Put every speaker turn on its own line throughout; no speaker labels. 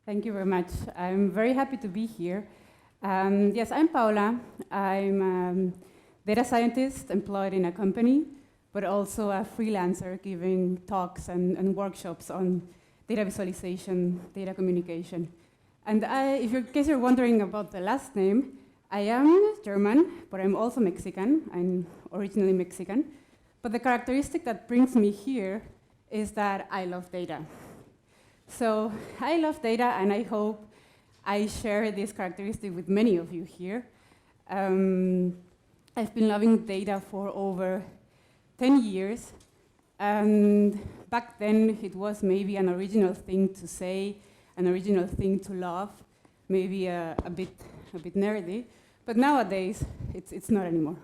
Thank you very much. I'm very happy to be here. Yes, I'm Paula. I'm a data scientist employed in a company, but also a freelancer giving talks and workshops on data visualization, data communication. And in case you're wondering about the last name, I am German, but I'm also Mexican. I'm originally Mexican. But the characteristic that brings me here is that I love data. So I love data, and I hope I share this characteristic with many of you here. I've been loving data for over 10 years, and back then it was maybe an original thing to say, an original thing to love, maybe a bit nerdy, but nowadays it's not anymore.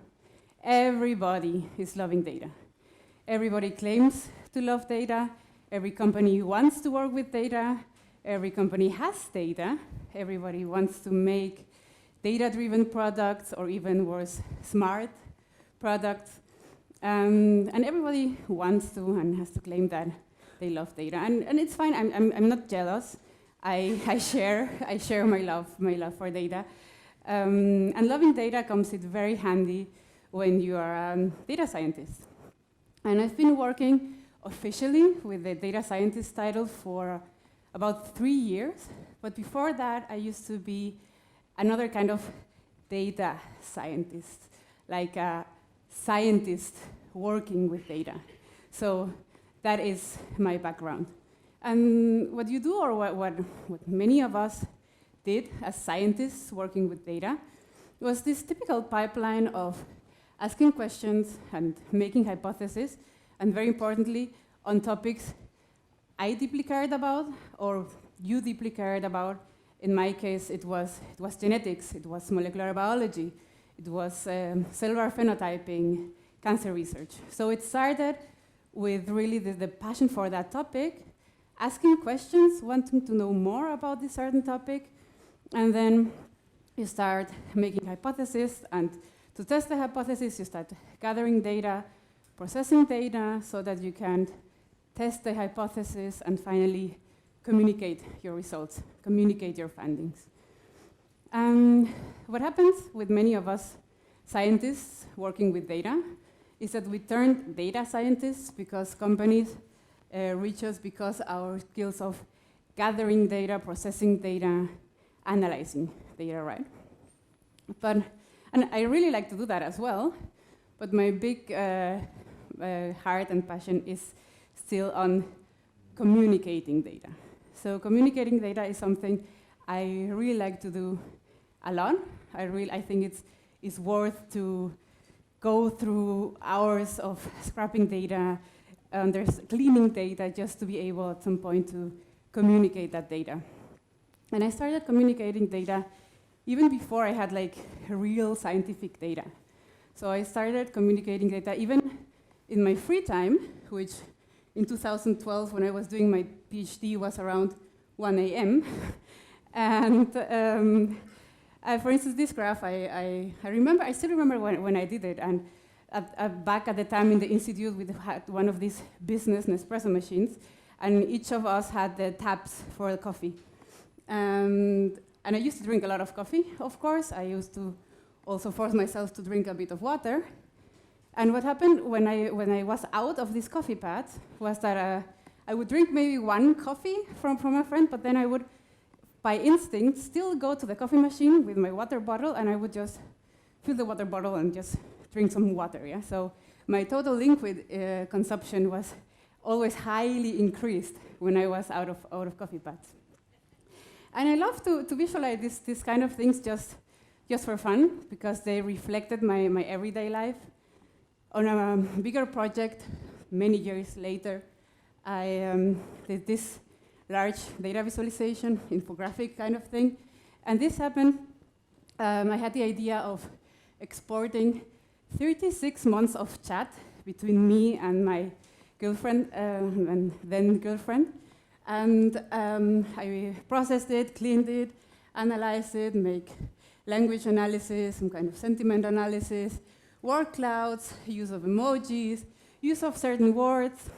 Everybody is loving data. Everybody claims to love data. Every company wants to work with data. Every company has data. Everybody wants to make data-driven products, or even worse, smart products. And everybody wants to and has to claim that they love data. And it's fine. I'm not jealous. I share my love for data. And loving data comes in very handy when you are a data scientist. And I've been working officially with the data scientist title for about 3 years. But before that, I used to be another kind of data scientist, like a scientist working with data. So that is my background. And what you do, or what many of us did as scientists working with data, was this typical pipeline of asking questions and making hypotheses, and very importantly, on topics I deeply cared about, or you deeply cared about. In my case, it was genetics, it was molecular biology, it was cellular phenotyping, cancer research. So it started with really the passion for that topic, asking questions, wanting to know more about this certain topic, and then you start making hypotheses, and to test the hypothesis, you start gathering data, processing data so that you can test the hypothesis and finally communicate your results, communicate your findings. What happens with many of us scientists working with data is that we turn data scientists because companies reach us because our skills of gathering data, processing data, analyzing data, right? And I really like to do that as well, but my big heart and passion is still on communicating data. So communicating data is something I really like to do a lot. I think it's worth to go through hours of scrapping data, there's cleaning data, just to be able at some point to communicate that data. And I started communicating data even before I had like real scientific data. So I started communicating data even in my free time, which in 2012, when I was doing my PhD, was around 1 a.m. And for instance, this graph, I still remember when I did it. And back at the time in the institute, we had one of these business Nespresso machines, and each of us had the taps for the coffee. And I used to drink a lot of coffee, of course. I used to also force myself to drink a bit of water. And what happened when I was out of this coffee pad was that I would drink maybe one coffee from a friend, but then I would, by instinct, still go to the coffee machine with my water bottle, and I would just fill the water bottle and just drink some water, yeah? So my total liquid consumption was always highly increased when I was out of coffee pads. And I love to visualize these kind of things just for fun, because they reflected my everyday life. On a bigger project, many years later, I did this large data visualization, infographic kind of thing. And this happened, I had the idea of exporting 36 months of chat between me and my girlfriend, and then girlfriend. And I processed it, cleaned it, analyzed it, make language analysis, some kind of sentiment analysis, word clouds, use of emojis, use of certain words.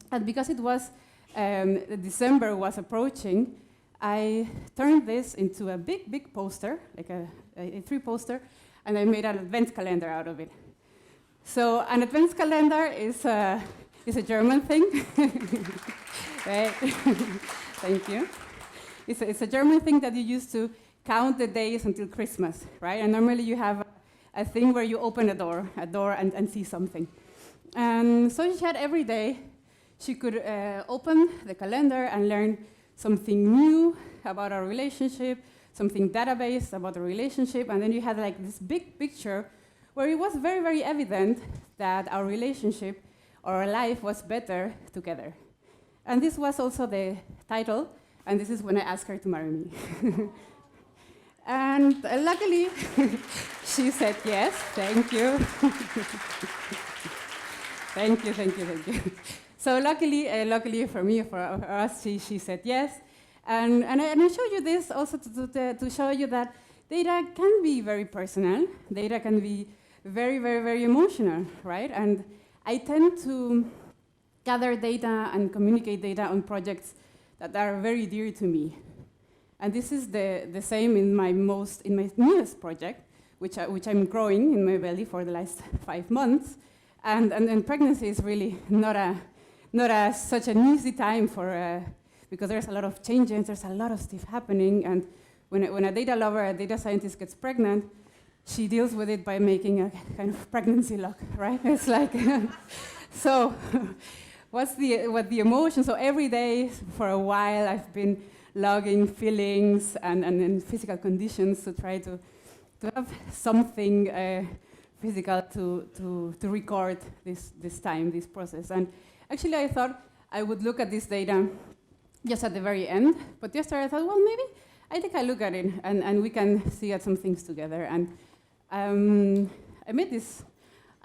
And because it was December was approaching, I turned this into a big, big poster, like a A3 poster, and I made an advent calendar out of it. So an advent calendar is a German thing. Right? Thank you. It's a German thing that you use to count the days until Christmas, right? And normally you have a thing where you open a door and see something. And so she had every day, she could open the calendar and learn something new about our relationship, something database about the relationship, and then you had like this big picture where it was very, very evident that our relationship or our life was better together. And this was also the title, and this is when I asked her to marry me. And luckily, she said yes. Thank you. Thank you, thank you, thank you. So luckily for me, for us, she said yes. And I showed you this also to show you that data can be very personal. Data can be very, very, very emotional, right? And I tend to gather data and communicate data on projects that are very dear to me. And this is the same in my newest project, which I'm growing in my belly for the last 5 months. And pregnancy is really not such an easy time for, because there's a lot of changes, there's a lot of stuff happening, and when a data lover, a data scientist gets pregnant, she deals with it by making a kind of pregnancy log, right? It's like, so what the emotion? So every day for a while I've been logging feelings and physical conditions to try to have something physical to record this time, this process. And actually I thought I would look at this data just at the very end, but yesterday I thought, well, maybe I take a look at it and we can see at some things together. And I made this.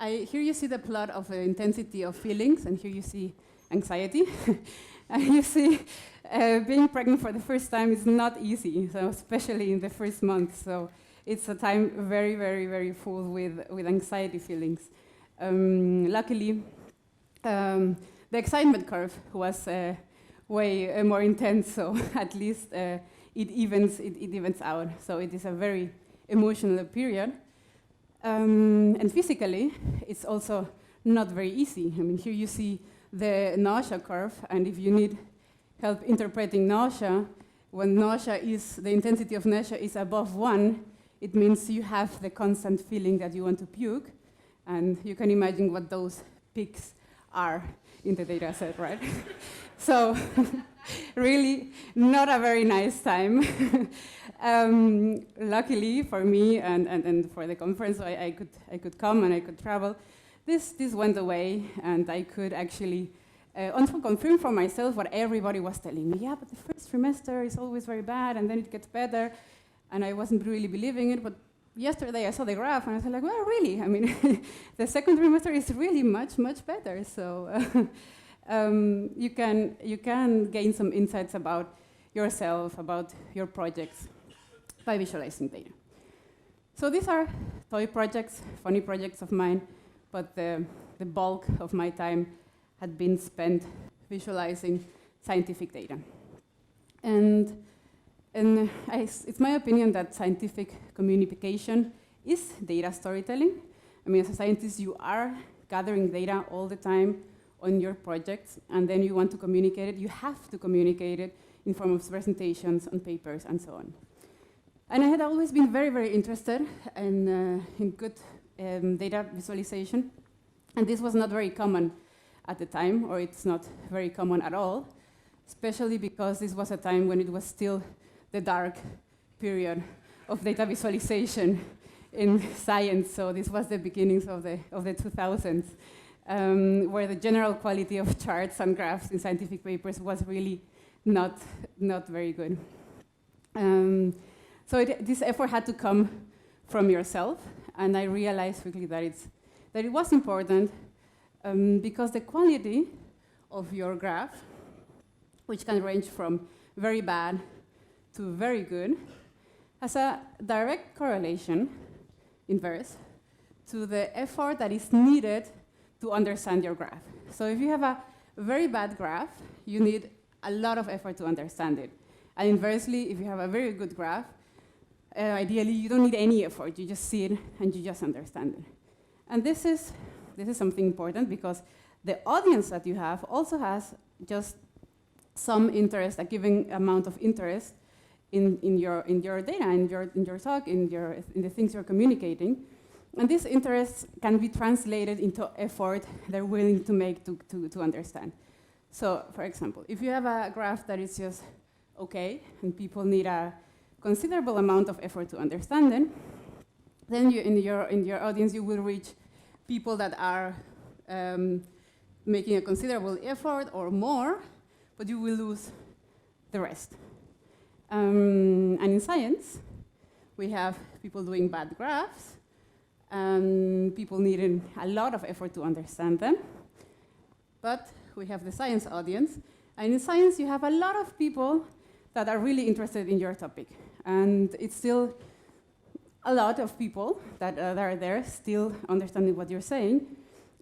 Here you see the plot of the intensity of feelings, and here you see anxiety. And you see being pregnant for the first time is not easy, so especially in the first month. So it's a time very, very, very full with anxiety feelings. Luckily, the excitement curve was way more intense, so at least it evens out. So it is a very emotional period. And physically, it's also not very easy. I mean, here you see the nausea curve, and if you need help interpreting nausea, when the intensity of nausea is above 1, it means you have the constant feeling that you want to puke, and you can imagine what those peaks are in the data set, right? So really not a very nice time. Luckily for me and for the conference, I could come and I could travel. This went away, and I could actually also confirm for myself what everybody was telling me. Yeah, but the first trimester is always very bad, and then it gets better. And I wasn't really believing it, but yesterday I saw the graph, and I was like, well, really? I mean, the second trimester is really much, much better. So you can gain some insights about yourself, about your projects, by visualizing data. So these are toy projects, funny projects of mine, but the bulk of my time had been spent visualizing scientific data. And it's my opinion that scientific communication is data storytelling. I mean, as a scientist, you are gathering data all the time on your projects, and then you want to communicate it. You have to communicate it in form of presentations, on papers, and so on. And I had always been very, very interested in good data visualization, and this was not very common at the time, or it's not very common at all, especially because this was a time when it was still the dark period of data visualization in science. So this was the beginnings of the 2000s, where the general quality of charts and graphs in scientific papers was really not very good. So this effort had to come from yourself, and I realized quickly that it was important because the quality of your graph, which can range from very bad to very good, has a direct correlation, inverse, to the effort that is needed to understand your graph. So if you have a very bad graph, you need a lot of effort to understand it. And inversely, if you have a very good graph, ideally you don't need any effort. You just see it and you just understand it. And this is something important because the audience that you have also has just some interest, a given amount of interest in your data, in your talk, in the things you're communicating. And these interests can be translated into effort they're willing to make to understand. So, for example, if you have a graph that is just okay, and people need a considerable amount of effort to understand it, then in your audience you will reach people that are making a considerable effort or more, but you will lose the rest. And in science, we have people doing bad graphs, people needing a lot of effort to understand them. But we have the science audience, and in science you have a lot of people that are really interested in your topic. And it's still a lot of people that are there still understanding what you're saying.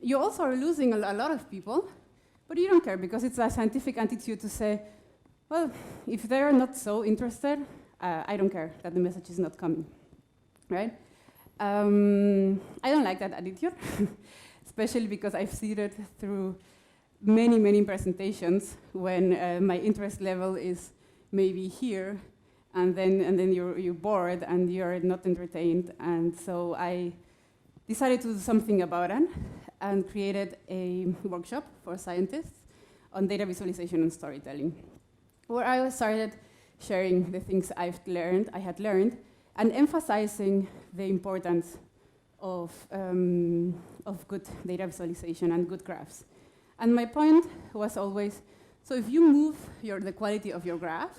You also are losing a lot of people, but you don't care because it's a scientific attitude to say, well, if they're not so interested, I don't care that the message is not coming, right? I don't like that attitude, especially because I've seen it through many presentations when my interest level is maybe here, and then you're bored and you're not entertained. And so I decided to do something about it and created a workshop for scientists on data visualization and storytelling, where I started sharing the things I had learned, and emphasizing the importance of good data visualization and good graphs. And my point was always, so if you move the quality of your graph,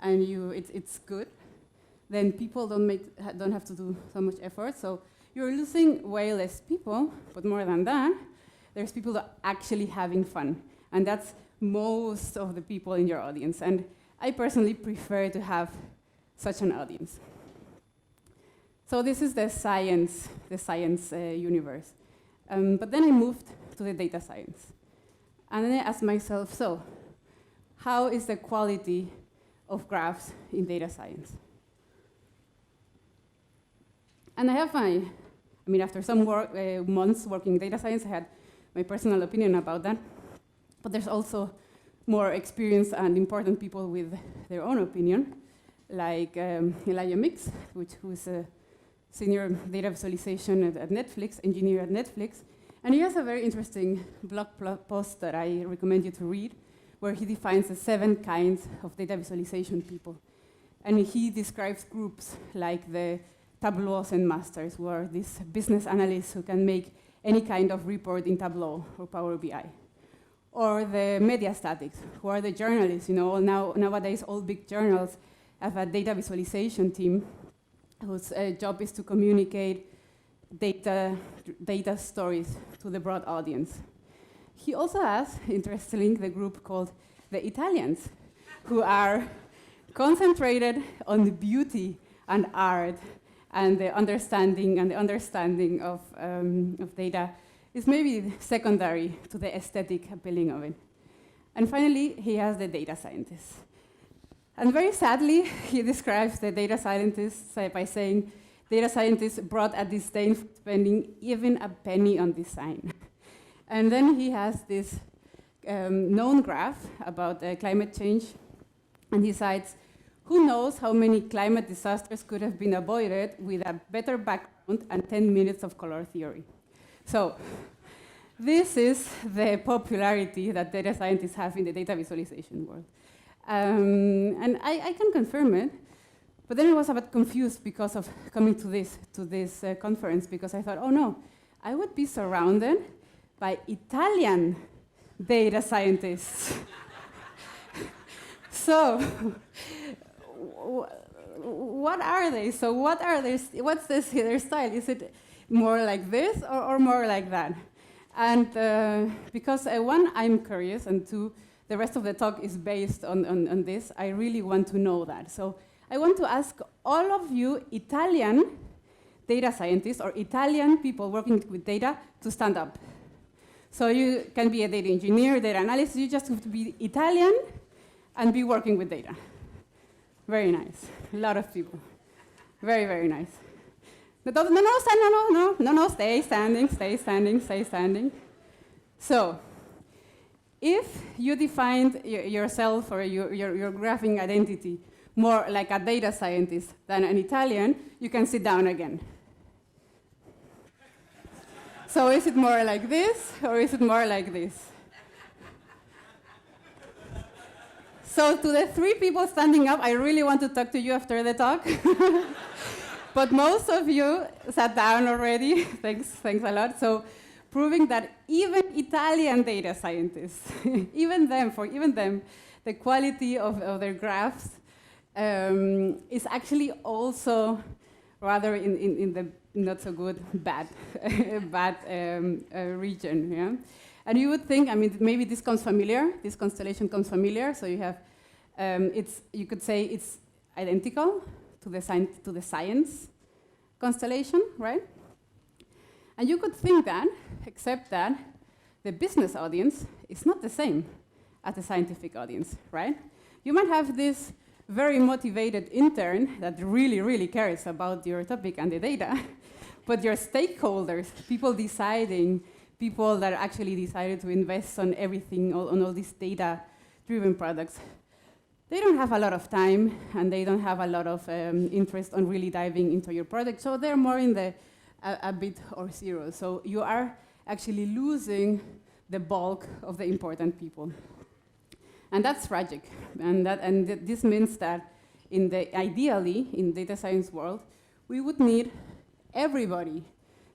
and it's good, then people don't have to do so much effort. So you're losing way less people, but more than that, there's people that are actually having fun. And that's most of the people in your audience. And I personally prefer to have such an audience. So this is the science universe. But then I moved to the data science. And then I asked myself, so how is the quality of graphs in data science? And I have after some months working in data science, I had my personal opinion about that. But there's also more experienced and important people with their own opinion, like Elijah Mix, who is a senior data visualization at Netflix, engineer at Netflix. And he has a very interesting blog post that I recommend you to read, where he defines the 7 kinds of data visualization people. And he describes groups like the Tableaux and masters, who are these business analysts who can make any kind of report in Tableau or Power BI. Or the media statics, who are the journalists. Nowadays all big journals have a data visualization team whose job is to communicate data stories to the broad audience. He also has, interestingly, the group called the Italians, who are concentrated on the beauty and art and the understanding of data is maybe secondary to the aesthetic appealing of it. And finally, he has the data scientists. And very sadly, he describes the data scientists by saying, data scientists brought a disdain for spending even a penny on design. And then he has this known graph about climate change, and he cites, who knows how many climate disasters could have been avoided with a better background and 10 minutes of color theory. So this is the popularity that data scientists have in the data visualization world. And I can confirm it, but then I was a bit confused because of coming to this conference, because I thought, oh no, I would be surrounded by Italian data scientists. So, what are they? So what's their style? Is it more like this or more like that? And because one, I'm curious, and two, the rest of the talk is based on this, I really want to know that. So I want to ask all of you Italian data scientists or Italian people working with data to stand up. So you can be a data engineer, data analyst, you just have to be Italian and be working with data. Very nice. A lot of people. Very, very nice. No, stay standing, stay standing, stay standing. So, if you defined yourself or your graphing identity more like a data scientist than an Italian, you can sit down again. So is it more like this, or is it more like this? So to the 3 people standing up, I really want to talk to you after the talk. But most of you sat down already. Thanks a lot. So proving that even Italian data scientists, even them, the quality of their graphs is actually also rather in the not so good, bad region. Yeah? And you would think, I mean, maybe this comes familiar. This constellation comes familiar. So you have, you could say it's identical to the science constellation, right? And you could think that, except that the business audience is not the same as the scientific audience, right? You might have this very motivated intern that really, really cares about your topic and the data, but your stakeholders, people deciding, people that actually decided to invest on everything, on all these data-driven products, they don't have a lot of time and they don't have a lot of interest on really diving into your product, so they're more in the a bit or zero. So you are actually losing the bulk of the important people. And that's tragic. And this means that ideally, in data science world, we would need everybody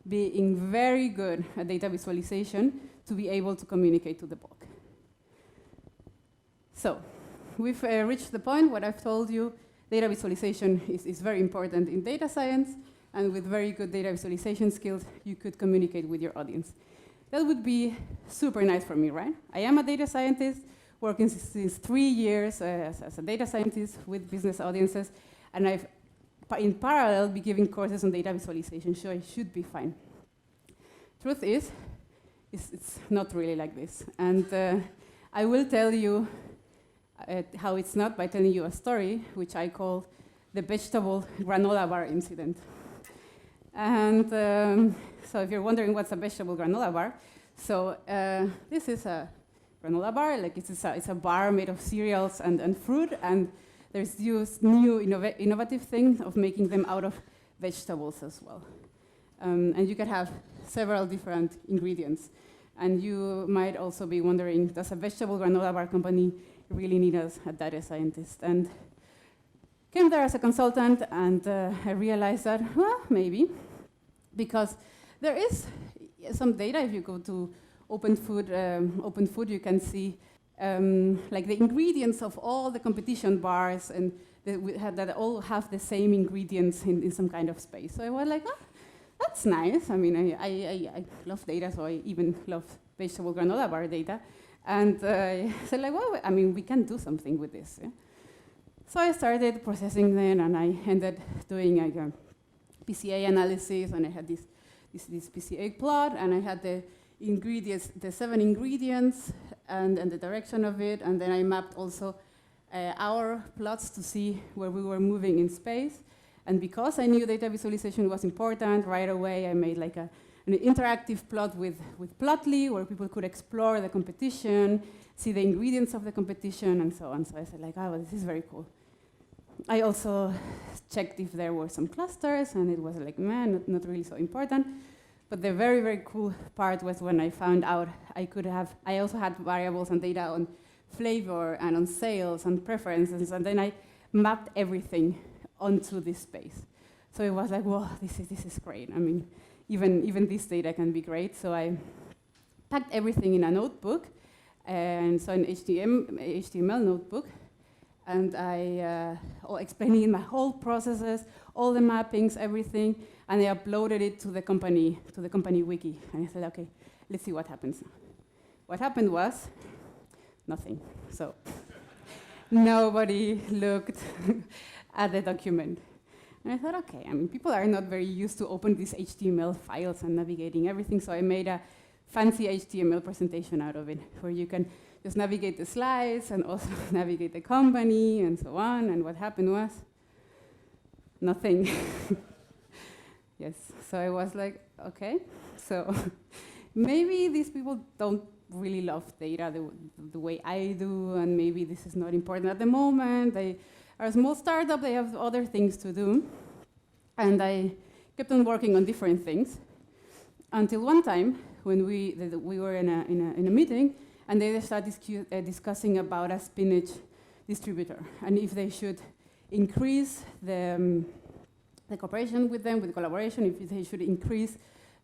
being very good at data visualization to be able to communicate to the bulk. So we've reached the point where I've told you data visualization is very important in data science, and with very good data visualization skills, you could communicate with your audience. That would be super nice for me, right? I am a data scientist, working since 3 years as a data scientist with business audiences, and I've, in parallel, been giving courses on data visualization, so I should be fine. Truth is, it's not really like this. And I will tell you how it's not by telling you a story, which I call the vegetable granola bar incident. And so if you're wondering what's a vegetable granola bar, so this is a granola bar, like it's a bar made of cereals and fruit, and there's this new innovative thing of making them out of vegetables as well. And you can have several different ingredients. And you might also be wondering, does a vegetable granola bar company really need us a data scientist? And came there as a consultant, and I realized that, well, maybe, because there is some data. If you go to Open Food, you can see like the ingredients of all the competition bars, and that all have the same ingredients in some kind of space. So I was like, oh, that's nice. I mean, I love data, so I even love vegetable granola bar data. And I said, like, well, I mean, we can do something with this. Yeah? So I started processing them, and I ended doing like a PCA analysis, and I had this PCA plot, and I had the ingredients, the 7 ingredients, and the direction of it, and then I mapped also our plots to see where we were moving in space. And because I knew data visualization was important, right away I made like an interactive plot with Plotly, where people could explore the competition, see the ingredients of the competition, and so on. So I said, like, oh, well, this is very cool. I also checked if there were some clusters, and it was like, man, not really so important. But the very, very cool part was when I found out I also had variables and data on flavor and on sales and preferences, and then I mapped everything onto this space. So it was like, whoa, this is great. I mean, even this data can be great. So I packed everything in a notebook, and so an HTML notebook, and I explaining my whole processes, all the mappings, everything, and I uploaded it to the company wiki. And I said, okay, let's see what happens. What happened was nothing. So nobody looked at the document. And I thought, okay, I mean, people are not very used to open these HTML files and navigating everything, so I made a fancy HTML presentation out of it, where you can just navigate the slides and also navigate the company and so on. And what happened was nothing. Yes, so I was like, okay, so maybe these people don't really love data the way I do, and maybe this is not important at the moment. They are a small startup, they have other things to do. And I kept on working on different things until one time when we were in a meeting, and they started discussing about a spinach distributor and if they should increase the cooperation with them, with collaboration, if they should increase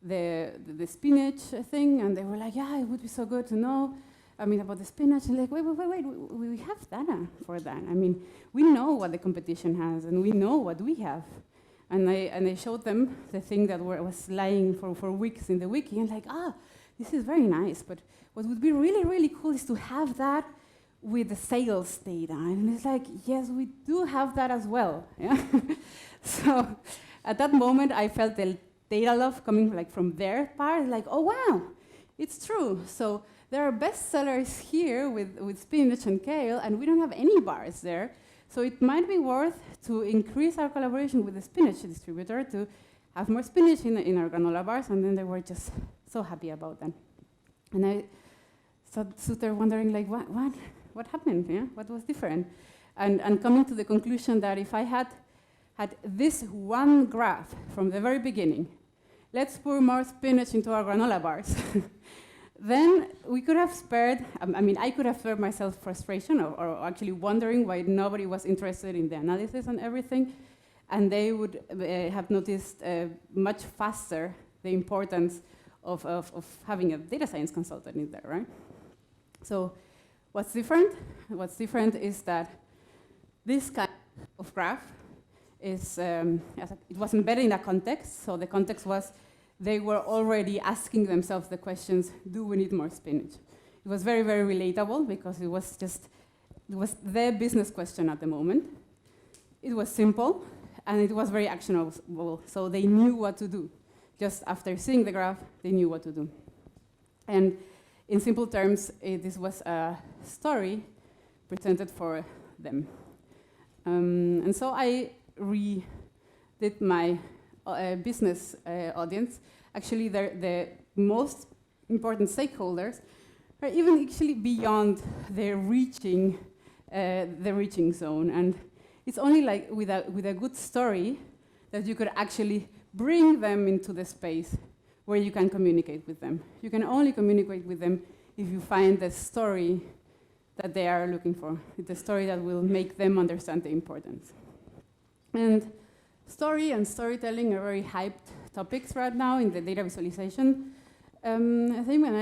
the spinach thing. And they were like, yeah, it would be so good to know, about the spinach. And like, wait, we have data for that. We know what the competition has, and we know what we have. And I showed them the thing that was lying for weeks in the wiki, and like, this is very nice, but what would be really, really cool is to have that with the sales data. And it's like, yes, we do have that as well. Yeah? So at that moment, I felt the data love coming from their part, like, oh, wow, it's true. So there are bestsellers here with spinach and kale, and we don't have any bars there. So it might be worth to increase our collaboration with the spinach distributor to have more spinach in our granola bars. And then they were just so happy about that. And I stood there wondering, like, what happened? Yeah? What was different? And coming to the conclusion that if I had this one graph from the very beginning, let's pour more spinach into our granola bars, then we could have spared, I could have spared myself frustration or actually wondering why nobody was interested in the analysis and everything, and they would have noticed much faster the importance of having a data science consultant in there, right? So what's different? What's different is that this kind of graph is, it was embedded in a context, so the context was they were already asking themselves the questions, do we need more spinach? It was very, very relatable because it was their business question at the moment. It was simple, and it was very actionable, so they knew what to do. Just after seeing the graph, they knew what to do. And in simple terms, this was a story presented for them. And so I redid my business audience. Actually, the most important stakeholders are even actually beyond the reaching zone. And it's only like with a good story that you could actually bring them into the space where you can communicate with them. You can only communicate with them if you find the story that they are looking for, the story that will make them understand the importance. And story and storytelling are very hyped topics right now in the data visualization. I think when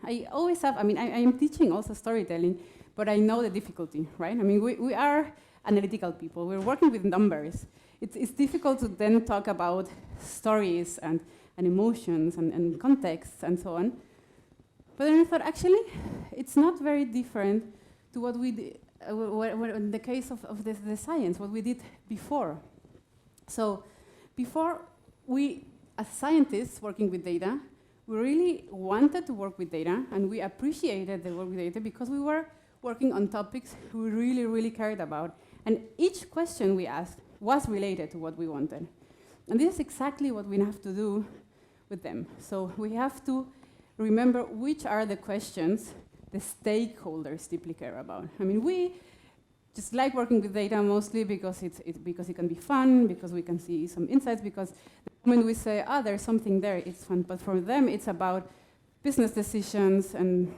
I always have, I am teaching also storytelling, but I know the difficulty, right? We are analytical people. We're working with numbers. It's difficult to then talk about stories and emotions and contexts and so on. But then I thought, actually, it's not very different to what we did in the case of the science, what we did before. So before, we, as scientists working with data, we really wanted to work with data, and we appreciated the work with data because we were working on topics we really, really cared about. And each question we asked was related to what we wanted. And this is exactly what we have to do with them. So we have to remember which are the questions the stakeholders deeply care about. We just like working with data mostly because it can be fun, because we can see some insights, because the moment we say, there's something there, it's fun. But for them, it's about business decisions, and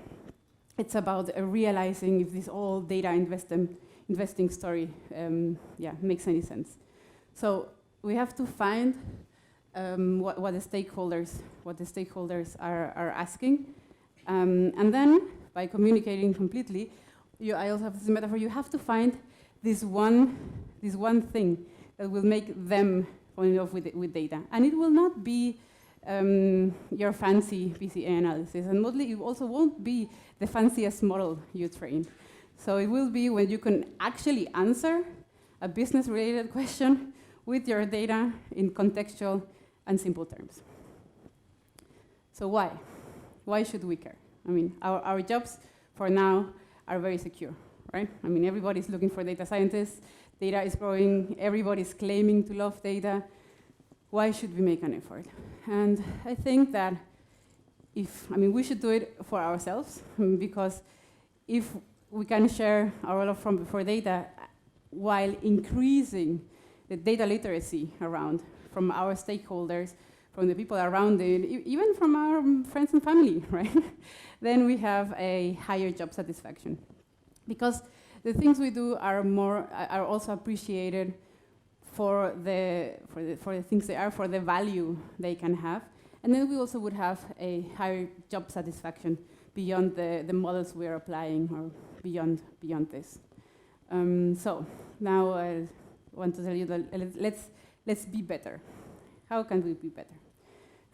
it's about realizing if this all data investing story makes any sense. So we have to find what the stakeholders are asking, and then by communicating completely, I also have this metaphor. You have to find this one thing that will make them fall in love with data, and it will not be your fancy PCA analysis, and mostly it also won't be the fanciest model you train. So it will be when you can actually answer a business-related question with your data in contextual and simple terms. So why? Why should we care? Our jobs for now, are very secure, right? I mean, everybody's looking for data scientists, data is growing, everybody's claiming to love data. Why should we make an effort? And I think that we should do it for ourselves, because if we can share our love for data while increasing the data literacy around from our stakeholders, from the people around it, even from our friends and family, right? Then we have a higher job satisfaction. Because the things we do are also appreciated for the things they are, for the value they can have. And then we also would have a higher job satisfaction beyond the models we are applying, or beyond this. So now I want to tell you that let's be better. How can we be better?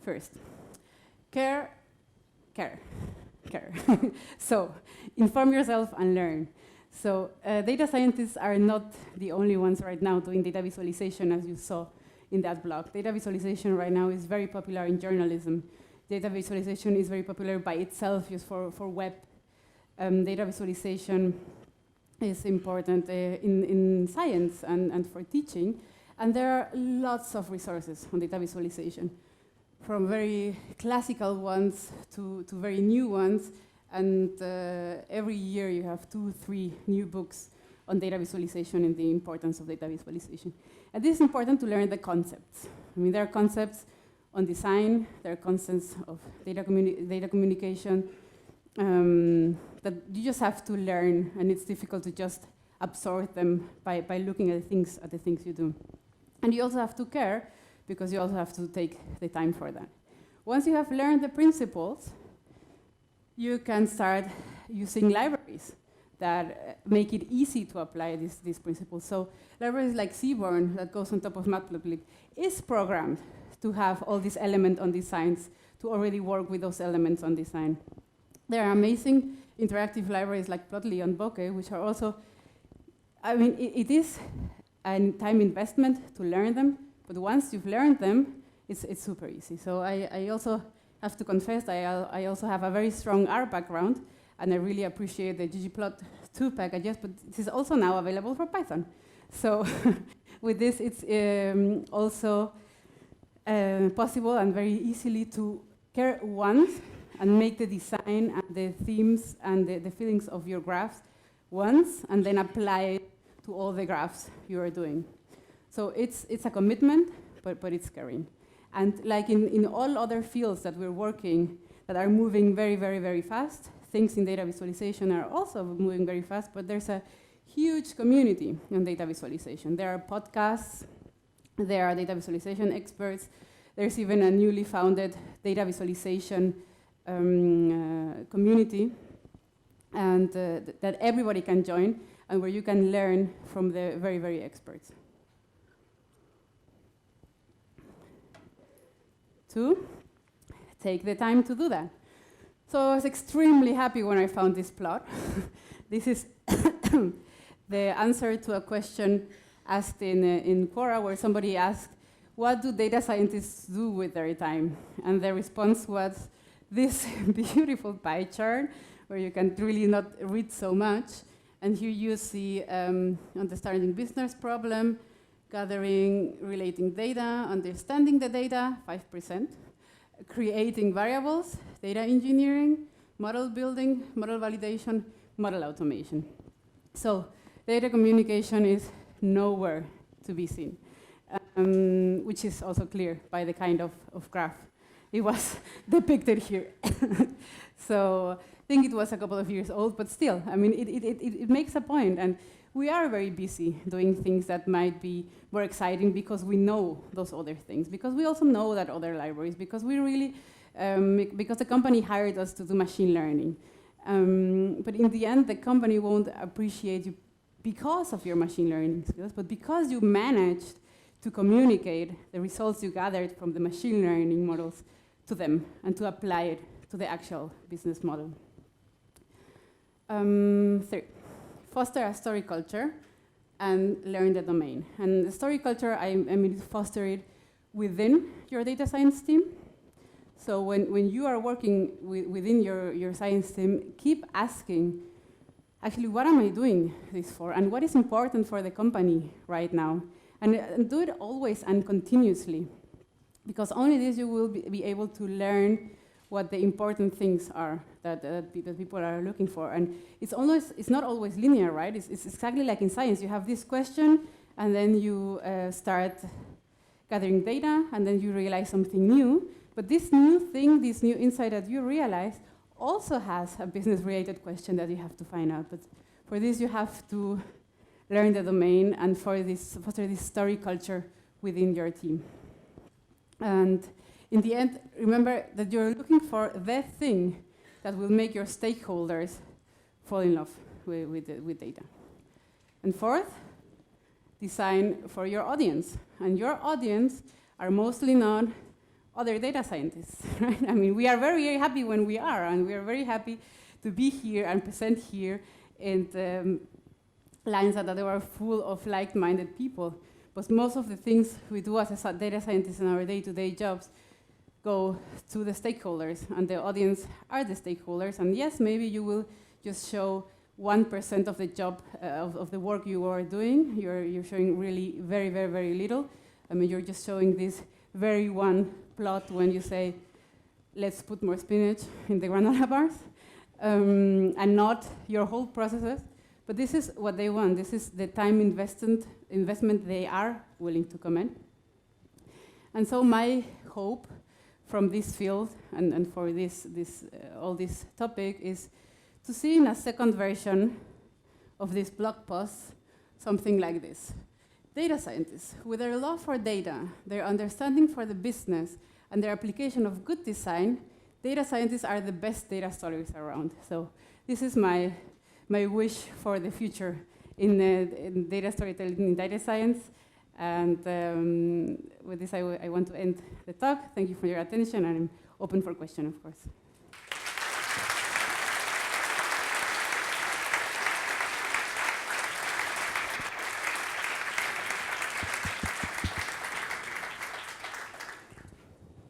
First, care. So inform yourself and learn. So data scientists are not the only ones right now doing data visualization, as you saw in that blog. Data visualization right now is very popular in journalism. Data visualization is very popular by itself, just for web. Data visualization is important in science and for teaching. And there are lots of resources on data visualization, from very classical ones to very new ones. And every year you have 2-3 new books on data visualization and the importance of data visualization. And this is important to learn the concepts. I mean, there are concepts on design, there are concepts of data communication that you just have to learn, and it's difficult to just absorb them by looking at the things you do. And you also have to care, because you also have to take the time for that. Once you have learned the principles, you can start using libraries that make it easy to apply these principles. So libraries like Seaborn, that goes on top of Matplotlib, is programmed to have all these elements on designs, to already work with those elements on design. There are amazing interactive libraries like Plotly and Bokeh, which are also, it is a time investment to learn them, but once you've learned them, it's super easy. So I also have to confess that I also have a very strong R background, and I really appreciate the ggplot2 packages, but this is also now available for Python. So with this, it's also possible and very easily to care once and make the design and the themes and the feelings of your graphs once, and then apply it to all the graphs you are doing. So it's a commitment, but it's caring. And like in all other fields that we're working, that are moving very, very, very fast, things in data visualization are also moving very fast, but there's a huge community on data visualization. There are podcasts, there are data visualization experts, there's even a newly founded data visualization community, and that everybody can join, and where you can learn from the very, very experts. 2, take the time to do that. So I was extremely happy when I found this plot. This is the answer to a question asked in Quora, where somebody asked, what do data scientists do with their time? And the response was this beautiful pie chart, where you can really not read so much. And here you see understanding business problem, gathering, relating data, understanding the data, 5%, creating variables, data engineering, model building, model validation, model automation. So data communication is nowhere to be seen, which is also clear by the kind of graph it was depicted here. So I think it was a couple of years old, but still, I mean, it makes a point. And we are very busy doing things that might be more exciting because we know those other things, because we also know that other libraries, because we really, because the company hired us to do machine learning. But in the end, the company won't appreciate you because of your machine learning skills, but because you managed to communicate the results you gathered from the machine learning models to them and to apply it to the actual business model. 3, foster a story culture and learn the domain. And the story culture, I mean, foster it within your data science team. So when you are working within your science team, keep asking, actually, what am I doing this for? And what is important for the company right now? And do it always and continuously, because only this you will be able to learn what the important things are that people are looking for. And it's not always linear, right? It's exactly like in science. You have this question, and then you start gathering data, and then you realize something new. But this new thing, this new insight that you realize, also has a business-related question that you have to find out. But for this, you have to learn the domain and foster this story culture within your team. And in the end, remember that you're looking for the thing that will make your stakeholders fall in love with data. And fourth, design for your audience. And your audience are mostly not other data scientists, right? I mean, we are very, very happy when we are, and we are very happy to be here and present here in lines that they are full of like-minded people. But most of the things we do as a data scientist in our day-to-day jobs go to the stakeholders, and the audience are the stakeholders. And yes, maybe you will just show 1% of the job, of the work you are doing. You're showing really very, very, very little. I mean, you're just showing this very one plot when you say, let's put more spinach in the granola bars, and not your whole processes. But this is what they want. This is the time investment they are willing to commit. And so my hope from this field and for all this topic is to see in a second version of this blog post something like this. Data scientists, with their love for data, their understanding for the business, and their application of good design, data scientists are the best data stories around. So this is my wish for the future in data storytelling, in data science. And with this, I want to end the talk. Thank you for your attention, and I'm open for questions, of course.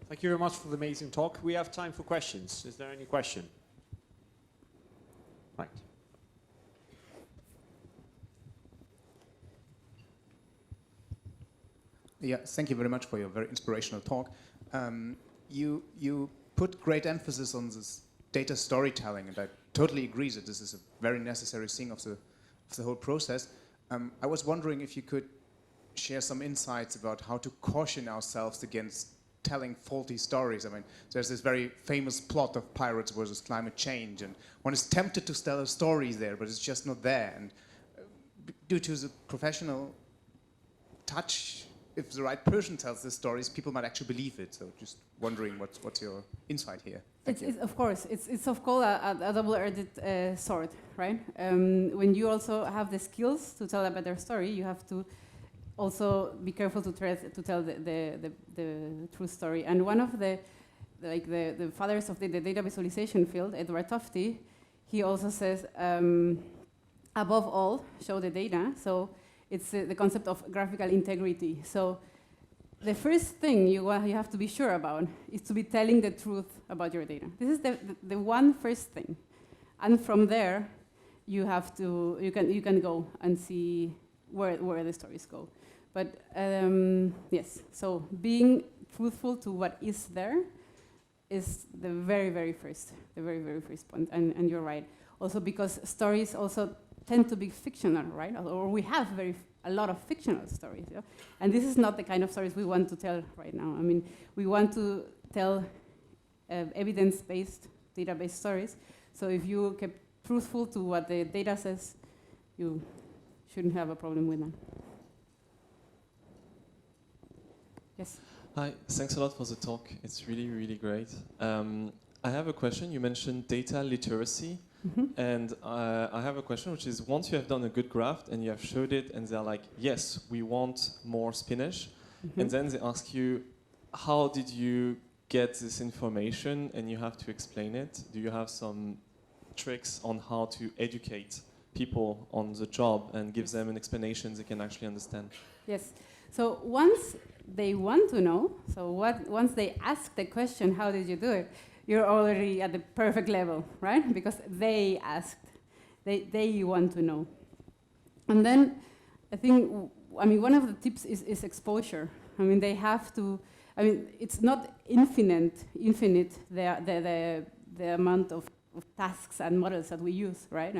Thank you very much for the amazing talk. We have time for questions. Is there any question? Right.
Yeah, thank you very much for your very inspirational talk. You put great emphasis on this data storytelling, and I totally agree that this is a very necessary thing of the whole process. I was wondering if you could share some insights about how to caution ourselves against telling faulty stories. I mean, there's this very famous plot of pirates versus climate change, and one is tempted to tell a story there, but it's just not there. And due to the professional touch, if the right person tells the stories, people might actually believe it. So just wondering what's your insight here?
Of course, it's of course a double-edged sword, right? When you also have the skills to tell a better story, you have to also be careful to tell the true story. And one of the fathers of the data visualization field, Edward Tufte, he also says, above all, show the data. So it's the concept of graphical integrity. So the first thing you have to be sure about is to be telling the truth about your data. This is the one first thing. And from there, you can go and see where the stories go. But yes, so being truthful to what is there is the very, very first point. And you're right. Also because stories also tend to be fictional, right? Or we have a lot of fictional stories. Yeah? And this is not the kind of stories we want to tell right now. I mean, we want to tell evidence-based, data-based stories. So if you keep truthful to what the data says, you shouldn't have a problem with that. Yes.
Hi, thanks a lot for the talk. It's really, really great. I have a question. You mentioned data literacy. Mm-hmm. And I have a question, which is, once you have done a good graph and you have showed it and they're like, yes, we want more spinach. Mm-hmm. And then they ask you, how did you get this information? And you have to explain it. Do you have some tricks on how to educate people on the job and give them an explanation they can actually understand?
Yes. So once they want to know, once they ask the question, how did you do it? You're already at the perfect level, right? Because they asked, they want to know. And then I think, one of the tips is exposure. They have to, it's not infinite the amount of tasks and models that we use, right?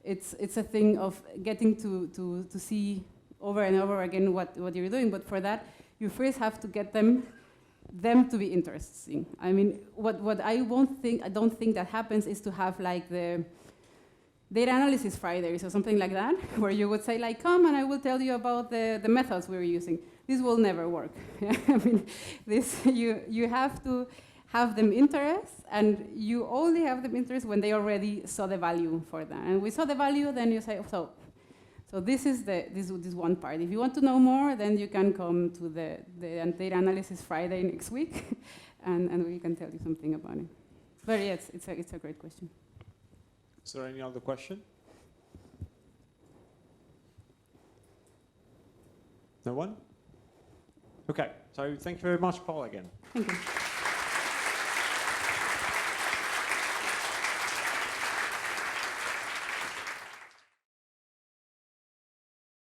It's a thing of getting to see over and over again what you're doing, but for that, you first have to get them to be interesting. What I don't think that happens is to have like the data analysis Fridays or something like that, where you would say like, come and I will tell you about the methods we're using. This will never work. You have to have them interest, and you only have them interest when they already saw the value for that. And we saw the value, then you say, so this is this one part. If you want to know more, then you can come to the Data Analysis Friday next week, and we can tell you something about it. But yes, it's a great question.
Is there any other question? No one? Okay, so thank you very much, Paul, again.
Thank you.